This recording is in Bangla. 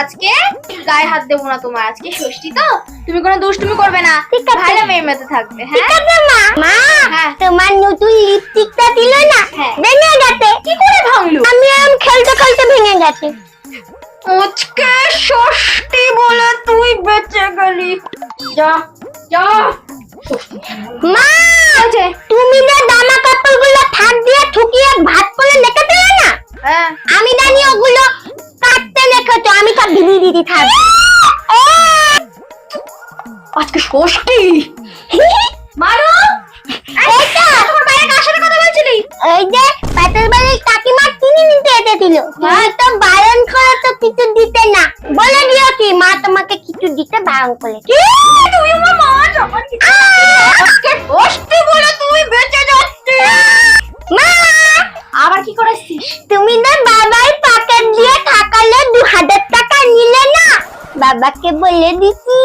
আজকে গায়ে হাত দেবো না তোমার, আজকে ষষ্ঠী তো, তুমি কোনো দুষ্টুমি করবে না, ভালো মেয়ের মতো থাকবে। হ্যাঁ মা, হ্যাঁ। তোমার নতুন লিপস্টিকটা দিল না, হ্যাঁ। ভেঙে গেছে। কি করে ভাঙলো? আমি খেলতে খেলতে ভেঙে গেছে। আজকে ষষ্ঠী বলে তুই বেঁচে গেলি। যা যা। মা, বলছে তুমি না জামা কাপড়গুলো থাক দিয়ে ঠুকিয়ে ভাত করে রেখে দিলে না, হ্যাঁ আমি জানি ওগুলো কাটতে রেখেছো, আমি সব দিদি দিদি থাকবো। আজকে ষষ্ঠী মারো। এইটা তোমার বাইরে কার সাথে কথা বলছিলি? এই যে পাশের বাড়ির কাকিমা চিনি নিতে এসেছিল, মা তো বারণ করে তো কিছু দিতে না, বলে দিও কি মা তোমাকে কিছু দিতে বারণ করে। কি তুই আমার মা যখন কিছু আজকে ষষ্ঠী বলে তুই বেঁচে যাচ্ছিস। মা, আবার কি করেছিস? তুমি না বাবার পকেট দিয়ে টাকালে 2000 টাকা নিলে না, বাবাকে বলে দিছি